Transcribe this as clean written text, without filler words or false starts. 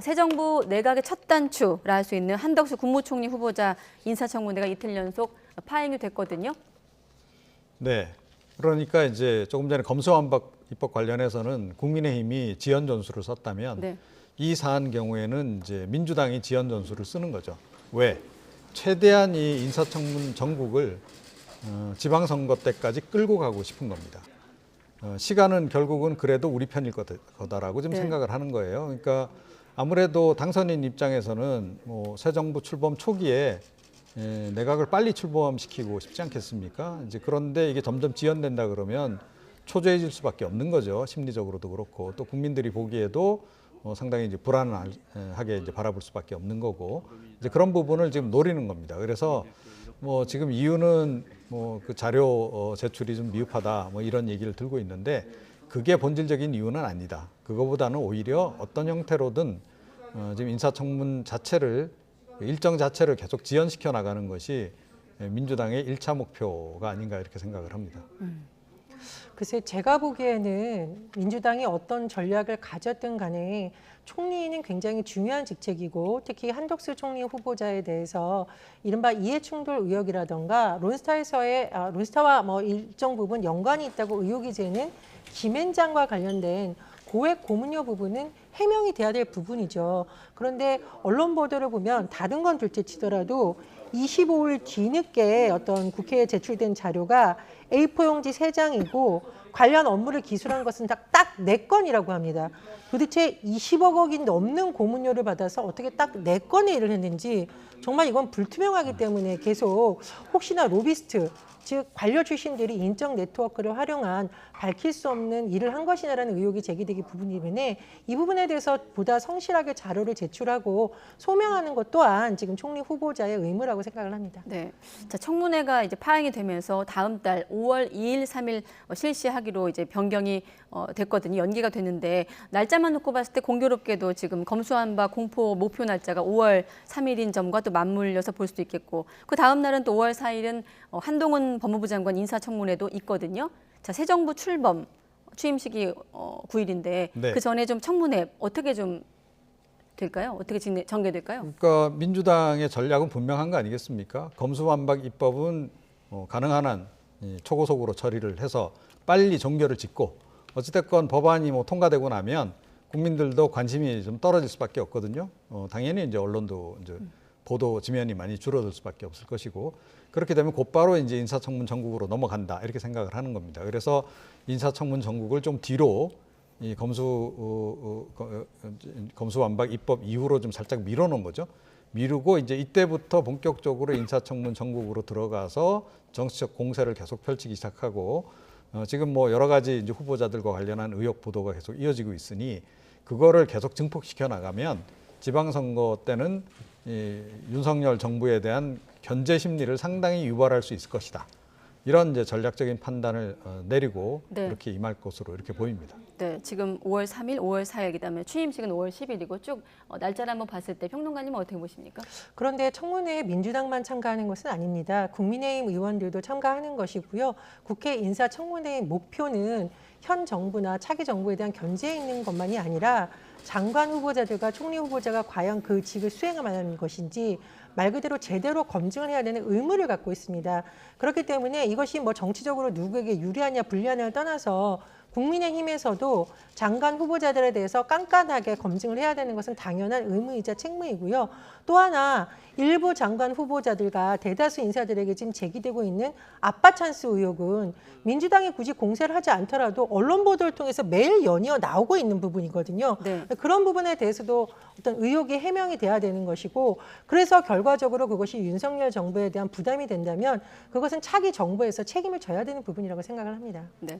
새 정부 내각의 첫 단추라 할 수 있는 한덕수 국무총리 후보자 인사청문회가 이틀 연속 파행이 됐거든요. 네. 그러니까 이제 조금 전에 검수완박 입법 관련해서는 국민의힘이 지연 전술을 썼다면 네. 이 사안 경우에는 이제 민주당이 지연 전술을 쓰는 거죠. 왜? 최대한 이 인사청문 전국을 지방선거 때까지 끌고 가고 싶은 겁니다. 시간은 결국은 그래도 우리 편일 거다라고 좀 네. 생각을 하는 거예요. 그러니까 아무래도 당선인 입장에서는 뭐 새 정부 출범 초기에 내각을 빨리 출범시키고 싶지 않겠습니까? 이제 그런데 이게 점점 지연된다 그러면 초조해질 수밖에 없는 거죠. 심리적으로도 그렇고 또 국민들이 보기에도 상당히 이제 불안하게 이제 바라볼 수밖에 없는 거고 이제 그런 부분을 지금 노리는 겁니다. 그래서 뭐 지금 이유는 뭐 그 자료 제출이 좀 미흡하다 뭐 이런 얘기를 들고 있는데 그게 본질적인 이유는 아니다. 그거보다는 오히려 어떤 형태로든 지금 인사청문 자체를 일정 자체를 계속 지연시켜 나가는 것이 민주당의 1차 목표가 아닌가 이렇게 생각을 합니다. 글쎄 제가 보기에는 민주당이 어떤 전략을 가졌든 간에 총리는 굉장히 중요한 직책이고 특히 한덕수 총리 후보자에 대해서 이른바 이해충돌 의혹이라던가 론스타와 뭐 일정 부분 연관이 있다고 의혹이 되는 김앤장과 관련된 고액 고문료 부분은 해명이 돼야 될 부분이죠. 그런데 언론 보도를 보면 다른 건 둘째치더라도 25일 뒤늦게 어떤 국회에 제출된 자료가 A4 용지 3장이고 관련 업무를 기술한 것은 딱 4건이라고 합니다. 도대체 20억 원이 넘는 고문료를 받아서 어떻게 딱 4건의 일을 했는지 정말 이건 불투명하기 때문에 계속 혹시나 로비스트 즉 관료 출신들이 인적 네트워크를 활용한 밝힐 수 없는 일을 한 것이냐라는 의혹이 제기되기 부분이기 이 부분에 대해서 보다 성실하게 자료를 제출하고 소명하는 것 또한 지금 총리 후보자의 의무라고 생각을 합니다. 네. 자, 청문회가 이제 파행이 되면서 다음 달 5월 2일, 3일 실시하기로 이제 변경이 됐거든요. 연기가 됐는데 날짜만 놓고 봤을 때 공교롭게도 지금 검수완박 공포 목표 날짜가 5월 3일인 점과 또 맞물려서 볼 수도 있겠고 그 다음 날은 또 5월 4일은 한동훈 법무부 장관 인사청문회도 있거든요. 자, 새 정부 출범 취임식이 9일인데 네. 그 전에 좀 청문회 어떻게 좀 될까요? 어떻게 전개될까요? 그러니까 민주당의 전략은 분명한 거 아니겠습니까? 검수완박 입법은 가능한 한 초고속으로 처리를 해서 빨리 종결을 짓고 어찌됐건 법안이 뭐 통과되고 나면 국민들도 관심이 좀 떨어질 수밖에 없거든요. 당연히 이제 언론도 이제 보도 지면이 많이 줄어들 수밖에 없을 것이고 그렇게 되면 곧바로 이제 인사청문 전국으로 넘어간다 이렇게 생각을 하는 겁니다. 그래서 인사청문 전국을 좀 뒤로 이 검수완박 입법 이후로 좀 살짝 밀어놓은 거죠. 미루고 이제 이때부터 본격적으로 인사청문 전국으로 들어가서 정치적 공세를 계속 펼치기 시작하고 지금 뭐 여러 가지 이제 후보자들과 관련한 의혹 보도가 계속 이어지고 있으니 그거를 계속 증폭시켜 나가면 지방선거 때는 이 윤석열 정부에 대한 견제 심리를 상당히 유발할 수 있을 것이다. 이런 이제 전략적인 판단을 내리고 네. 이렇게 임할 것으로 이렇게 보입니다. 네, 지금 5월 3일, 5월 4일 그다음에 취임식은 5월 10일이고 쭉 날짜를 한번 봤을 때 평론가님은 어떻게 보십니까? 그런데 청문회에 민주당만 참가하는 것은 아닙니다. 국민의힘 의원들도 참가하는 것이고요. 국회 인사청문회의 목표는 현 정부나 차기 정부에 대한 견제에 있는 것만이 아니라 장관 후보자들과 총리 후보자가 과연 그 직을 수행하는 것인지 말 그대로 제대로 검증을 해야 되는 의무를 갖고 있습니다. 그렇기 때문에 이것이 뭐 정치적으로 누구에게 유리하냐 불리하냐를 떠나서 국민의힘에서도 장관 후보자들에 대해서 깐깐하게 검증을 해야 되는 것은 당연한 의무이자 책무이고요. 또 하나 일부 장관 후보자들과 대다수 인사들에게 지금 제기되고 있는 아빠 찬스 의혹은 민주당이 굳이 공세를 하지 않더라도 언론 보도를 통해서 매일 연이어 나오고 있는 부분이거든요. 네. 그런 부분에 대해서도 어떤 의혹이 해명이 돼야 되는 것이고 그래서 결과적으로 그것이 윤석열 정부에 대한 부담이 된다면 그것은 차기 정부에서 책임을 져야 되는 부분이라고 생각을 합니다. 네.